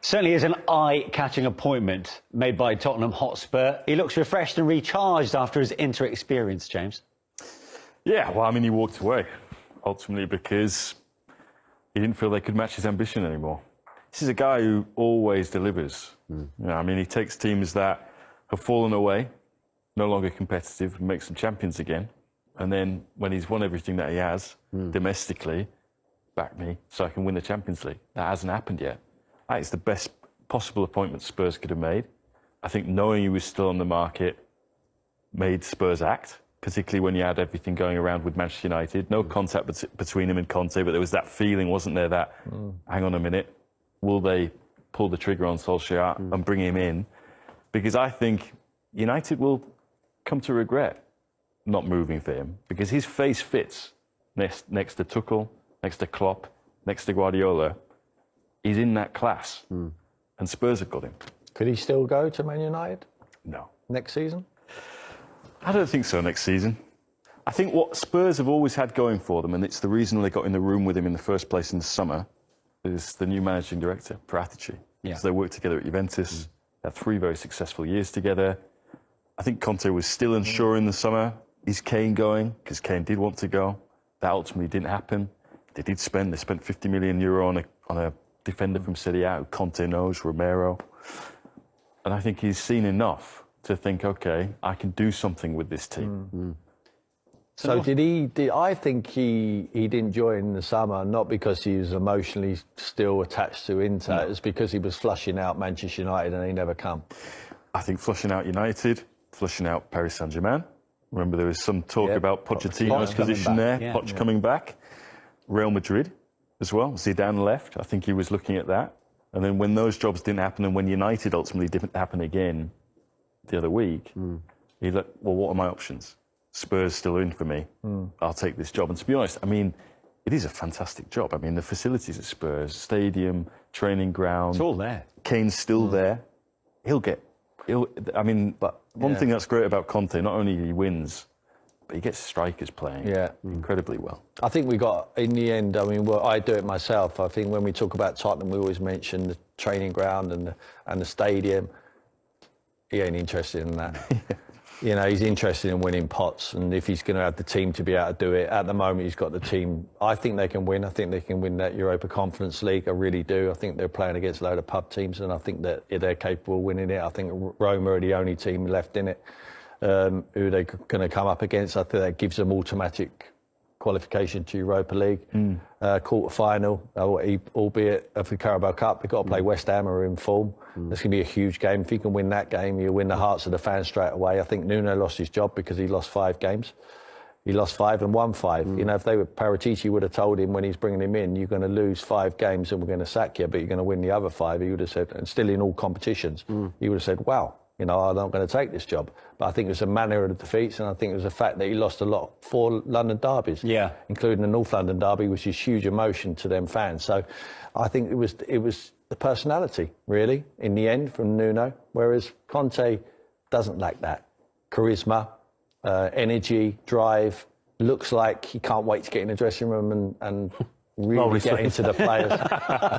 Certainly is an eye-catching appointment made by Tottenham Hotspur. He looks refreshed and recharged after his Inter experience, James. Yeah, well, I mean, he walked away, ultimately, because he didn't feel they could match his ambition anymore. This is a guy who always delivers. You know, I mean, he takes teams that have fallen away, no longer competitive, and makes them champions again. And then when he's won everything that he has, domestically, back me so I can win the Champions League. That hasn't happened yet. That is the best possible appointment Spurs could have made. I think knowing he was still on the market made Spurs act, particularly when you had everything going around with Manchester United. No contact between him and Conte, but there was that feeling, wasn't there, that, hang on a minute, will they pull the trigger on Solskjaer and bring him in? Because I think United will come to regret not moving for him, because his face fits next to Tuchel, next to Klopp, next to Guardiola. He's in that class, and Spurs have got him. Could he still go to Man United? No. Next season? I don't think so next season. I think what Spurs have always had going for them, and it's the reason they got in the room with him in the first place in the summer, is the new managing director, Paratici. Yeah. So they worked together at Juventus. They had 3 very successful years together. I think Conte was still unsure in the summer. Is Kane going? Because Kane did want to go. That ultimately didn't happen. They spent €50 million on a defender from Serie A who Conte knows, Romero. And I think he's seen enough to think, OK, I can do something with this team. So I think he didn't join in the summer, not because he was emotionally still attached to Inter, it's because he was flushing out Manchester United and he never come. I think flushing out United, flushing out Paris Saint-Germain. Remember, there was some talk about Pochettino's position there, Poch coming back. Real Madrid as well. Zidane left. I think he was looking at that. And then when those jobs didn't happen and when United ultimately didn't happen again the other week, he's like, well, what are my options? Spurs still in for me. I'll take this job. And to be honest, I mean, it is a fantastic job. I mean, the facilities at Spurs, stadium, training ground. It's all there. Kane's still there. I mean, but one thing that's great about Conte, not only he wins, but he gets strikers playing incredibly well. I think we got, in the end, I mean, well, I do it myself. I think when we talk about Tottenham, we always mention the training ground and the stadium. He ain't interested in that. You know, he's interested in winning pots, and if he's going to have the team to be able to do it, at the moment he's got the team. I think they can win. I think they can win that Europa Conference League. I really do. I think they're playing against a load of pub teams, and I think that they're capable of winning it. I think Roma are the only team left in it who they're going to come up against. I think that gives them automatic qualification to Europa League, quarter-final, albeit of the Carabao Cup. They've got to play West Ham, who are in form. That's going to be a huge game. If he can win that game, he'll win the hearts of the fans straight away. I think Nuno lost his job because he lost 5 games. He lost 5 and won 5. You know, if Paratici would have told him when he's bringing him in, you're going to lose 5 games and we're going to sack you, but you're going to win the other 5, he would have said, and still in all competitions, he would have said, wow, you know, I'm not going to take this job. But I think it was a manner of the defeats, and I think it was the fact that he lost a lot, 4 London derbies, including the North London derby, which is huge emotion to them fans. So I think it was the personality, really, in the end, from Nuno, whereas Conte doesn't lack that. Charisma, energy, drive, looks like he can't wait to get in the dressing room and really get into the players.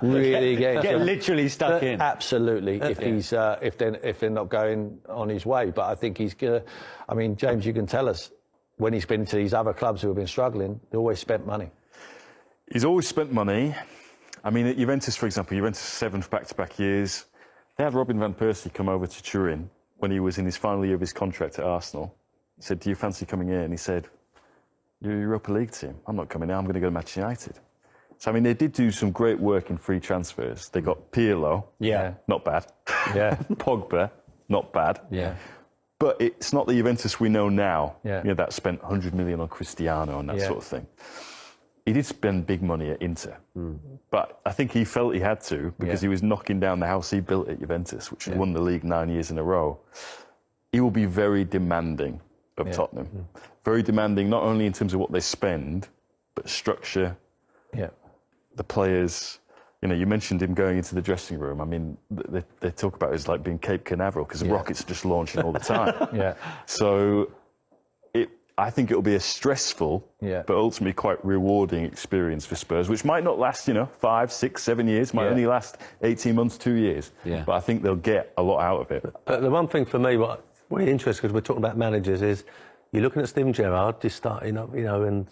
Really get literally stuck in. Absolutely, if they're not going on his way. But I think he's gonna. I mean, James, you can tell us when he's been to these other clubs who have been struggling, they always spent money. He's always spent money. I mean, at Juventus, for example, Juventus 7 back-to-back years. They had Robin van Persie come over to Turin when he was in his final year of his contract at Arsenal. He said, "Do you fancy coming here?" And he said, "You're a Europa League team. I'm not coming here. I'm going to go to Manchester United." So, I mean, they did do some great work in free transfers. They got Pirlo. Not bad. Pogba. Not bad. But it's not the Juventus we know now. You know, that spent 100 million on Cristiano and that sort of thing. He did spend big money at Inter. But I think he felt he had to because he was knocking down the house he built at Juventus, which had won the league 9 years in a row. He will be very demanding of Tottenham. Very demanding, not only in terms of what they spend, but structure. The players, you know, you mentioned him going into the dressing room. I mean, they talk about it as like being Cape Canaveral because the rockets are just launching all the time. So I think it'll be a stressful, but ultimately quite rewarding experience for Spurs, which might not last, 5, 6, 7 years, might only last 18 months, 2 years. Yeah. But I think they'll get a lot out of it. But the one thing for me, what really interesting, because we're talking about managers, is you're looking at Steven Gerrard just starting up, and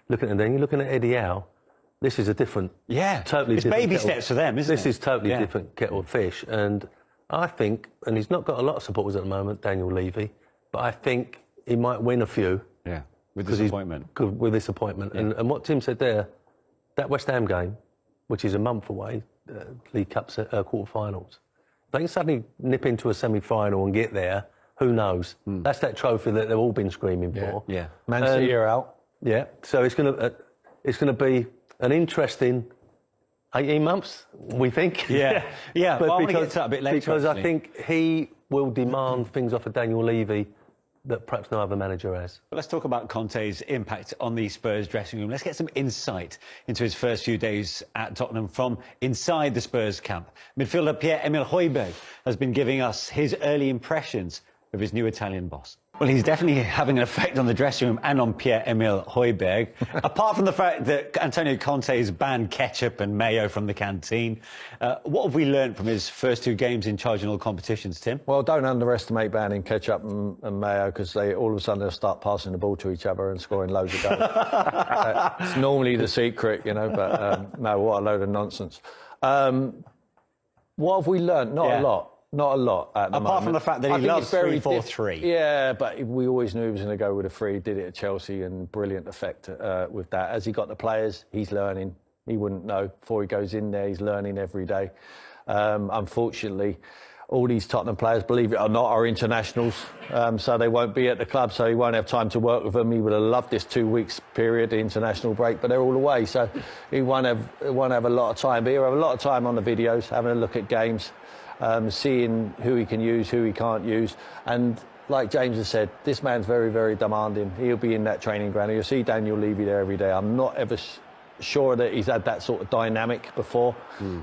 looking at them, you're looking at Eddie Howe. This is a different, totally it's different baby steps for them, isn't it? This is totally different kettle of fish, and I think, and he's not got a lot of supporters at the moment, Daniel Levy, but I think he might win a few. Yeah, with this appointment. With this appointment. Yeah. And what Tim said there, that West Ham game, which is a month away, League Cup quarter-finals, if they can suddenly nip into a semi-final and get there, who knows? That's that trophy that they've all been screaming for. Yeah. Man City are out. Yeah, so it's going to be an interesting 18 months, we think. Yeah. But I want to get to that a bit later. Because I think he will demand things off of Daniel Levy that perhaps no other manager has. But let's talk about Conte's impact on the Spurs dressing room. Let's get some insight into his first few days at Tottenham from inside the Spurs camp. Midfielder Pierre-Emile Højbjerg has been giving us his early impressions of his new Italian boss. Well, he's definitely having an effect on the dressing room and on Pierre-Emile Højbjerg. Apart from the fact that Antonio Conte has banned ketchup and mayo from the canteen, what have we learned from his first 2 games in charge in all competitions, Tim? Well, don't underestimate banning ketchup and mayo, because they all of a sudden they'll start passing the ball to each other and scoring loads of goals. It's normally the secret, but no, what a load of nonsense. What have we learned? Not a lot. Not a lot at the moment. Apart from the fact that he loves 3-4-3. Yeah, but we always knew he was going to go with a 3. He did it at Chelsea, and brilliant effect with that. As he got the players, he's learning. He wouldn't know before he goes in there. He's learning every day. Unfortunately, all these Tottenham players, believe it or not, are internationals, so they won't be at the club, so he won't have time to work with them. He would have loved this 2 weeks period, the international break, but they're all away, so he won't have a lot of time. But he'll have a lot of time on the videos, having a look at games. Seeing who he can use, who he can't use. And like James has said, this man's very, very demanding. He'll be in that training ground. You'll see Daniel Levy there every day. I'm not ever sure that he's had that sort of dynamic before.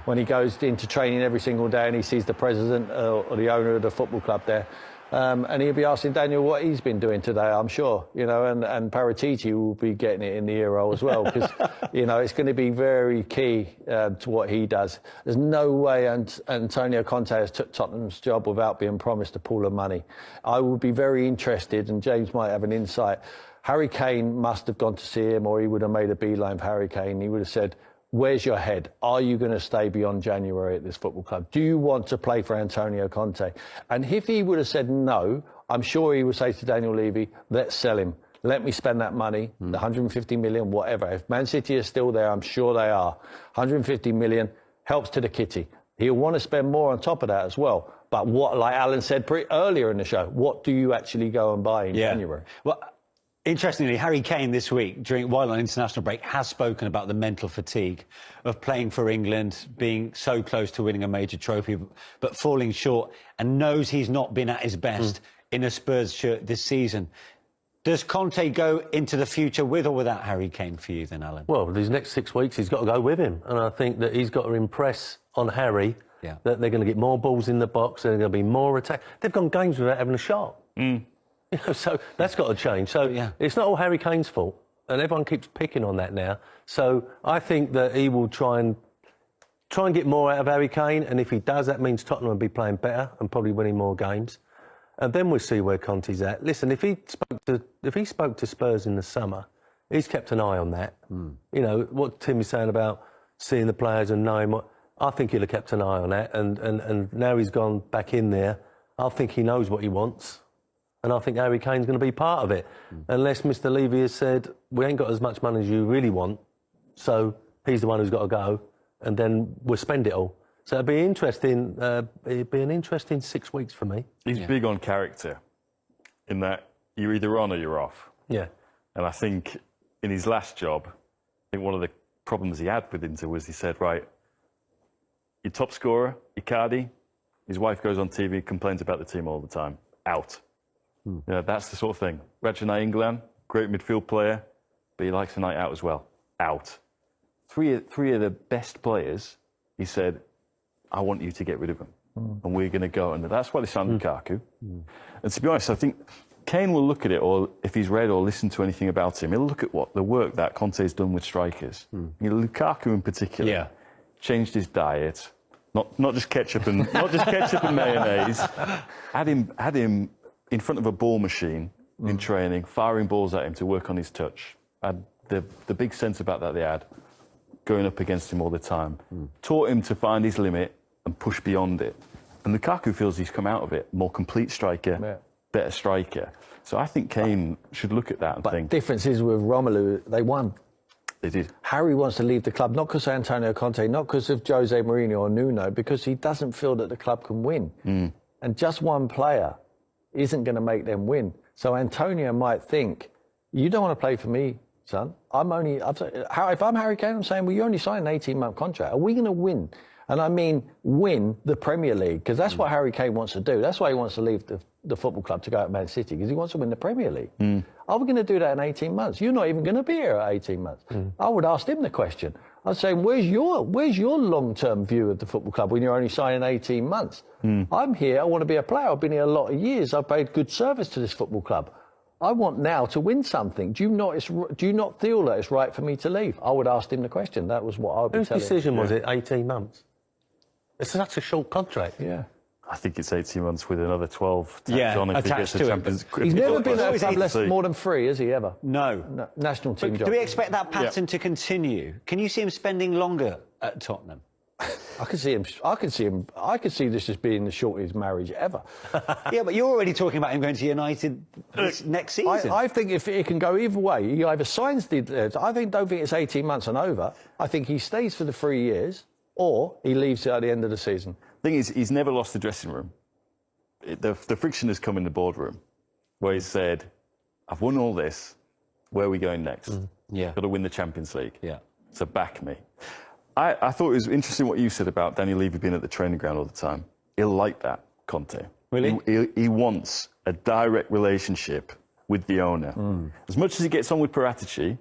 When he goes into training every single day and he sees the president or the owner of the football club there. And he'll be asking Daniel what he's been doing today, I'm sure, and Paratiti will be getting it in the ear roll as well, because, it's going to be very key to what he does. There's no way Antonio Conte has took Tottenham's job without being promised a pool of money. I would be very interested, and James might have an insight. Harry Kane must have gone to see him, or he would have made a beeline for Harry Kane. He would have said, where's your head? Are you going to stay beyond January at this football club? Do you want to play for Antonio Conte? And if he would have said no, I'm sure he would say to Daniel Levy, let's sell him. Let me spend that money, the 150 million, whatever. If Man City is still there, I'm sure they are. 150 million helps to the kitty. He'll want to spend more on top of that as well. But what, like Alan said earlier in the show, what do you actually go and buy in January? Well, interestingly, Harry Kane this week, while on international break, has spoken about the mental fatigue of playing for England, being so close to winning a major trophy, but falling short, and knows he's not been at his best in a Spurs shirt this season. Does Conte go into the future with or without Harry Kane for you then, Alan? Well, these next 6 weeks, he's got to go with him. And I think that he's got to impress on Harry that they're going to get more balls in the box, they're going to be more attack. They've gone games without having a shot. So that's got to change. So it's not all Harry Kane's fault, and everyone keeps picking on that now. So I think that he will try and get more out of Harry Kane, and if he does, that means Tottenham will be playing better and probably winning more games. And then we'll see where Conte's at. Listen, if he spoke to Spurs in the summer, he's kept an eye on that. What Tim is saying about seeing the players and knowing what, I think he'll have kept an eye on that. And now he's gone back in there, I think he knows what he wants. And I think Harry Kane's going to be part of it. Unless Mr. Levy has said, we ain't got as much money as you really want, so he's the one who's got to go, and then we'll spend it all. So it'd be interesting. It'd be an interesting 6 weeks for me. He's big on character, in that you're either on or you're off. Yeah. And I think in his last job, I think one of the problems he had with Inter was he said, right, your top scorer, Icardi, his wife goes on TV, complains about the team all the time. Out. That's the sort of thing. Rachana England, great midfield player, but he likes a night out as well. Out. Three of the best players, he said, I want you to get rid of them. And we're going to go. And that's why they signed Lukaku. And to be honest, I think Kane will look at it, or if he's read or listened to anything about him, he'll look at what the work that Conte's done with strikers. Lukaku in particular changed his diet, not just ketchup and mayonnaise. Had him in front of a ball machine in training, firing balls at him to work on his touch. Had the big sense about that they had, going up against him all the time. Taught him to find his limit and push beyond it. And Lukaku feels he's come out of it more complete striker, better striker. So I think Kane should look at that and think. But difference is with Romelu, they won. They did. Harry wants to leave the club, not because of Antonio Conte, not because of Jose Mourinho or Nuno, because he doesn't feel that the club can win. And just one player isn't going to make them win. So Antonio might think, you don't want to play for me, son. If I'm Harry Kane, I'm saying, well, you only signed an 18-month contract. Are we going to win? And I mean win the Premier League, because that's what Harry Kane wants to do. That's why he wants to leave the football club to go to Man City, because he wants to win the Premier League. Are we going to do that in 18 months? You're not even going to be here at 18 months. I would ask him the question. I'd say, where's your long-term view of the football club when you're only signing 18 months? I'm here, I want to be a player. I've been here a lot of years. I've paid good service to this football club. I want now to win something. Do you not feel that it's right for me to leave? I would ask him the question. That was what I would tell him. Whose decision was it, 18 months? It's such a short contract. Yeah. I think it's 18 months with another 12 tacked on if he gets the Champions. He's never been at a club less more than 3, has he ever? No. National team job. Do we expect that pattern to continue? Can you see him spending longer at Tottenham? I could see this as being the shortest marriage ever. Yeah, but you're already talking about him going to United next season. I think if it can go either way, he either signs don't think it's 18 months and over. I think he stays for the 3 years, or he leaves at the end of the season. The thing is, he's never lost the dressing room. The friction has come in the boardroom, where he's said, I've won all this, where are we going next? Yeah. Got to win the Champions League. Yeah. So back me. I thought it was interesting what you said about Daniel Levy being at the training ground all the time. He'll like that, Conte. Really? He wants a direct relationship with the owner. As much as he gets on with Paratici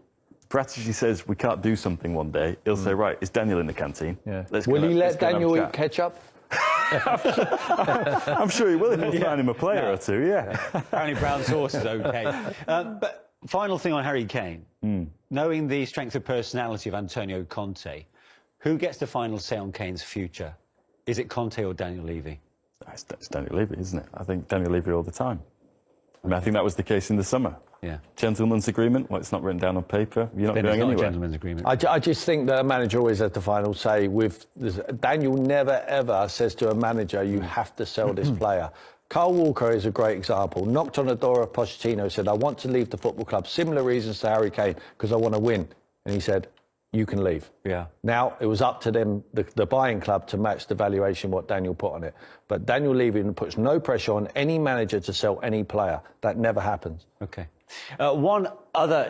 says we can't do something one day, he'll say, right, is Daniel in the canteen? Yeah. Will he let Daniel eat ketchup? I'm sure he will if he'll find him a player or two, Apparently brown sauce is okay. But final thing on Harry Kane. Knowing the strength of personality of Antonio Conte, who gets the final say on Kane's future? Is it Conte or Daniel Levy? It's Daniel Levy, isn't it? I think Daniel Levy all the time. I mean, I think that was the case in the summer. Yeah. Gentleman's agreement, well, it's not written down on paper. You're not Then going it's not anywhere. a gentleman's agreement. I just think that a manager always has the final say. Daniel never, ever says to a manager, you have to sell this player. Kyle Walker is a great example. Knocked on the door of Pochettino, said, I want to leave the football club. Similar reasons to Harry Kane, because I want to win. And he said, you can leave. Yeah. Now, it was up to them, the buying club, to match the valuation what Daniel put on it. But Daniel Levy puts no pressure on any manager to sell any player. That never happens. Okay. One other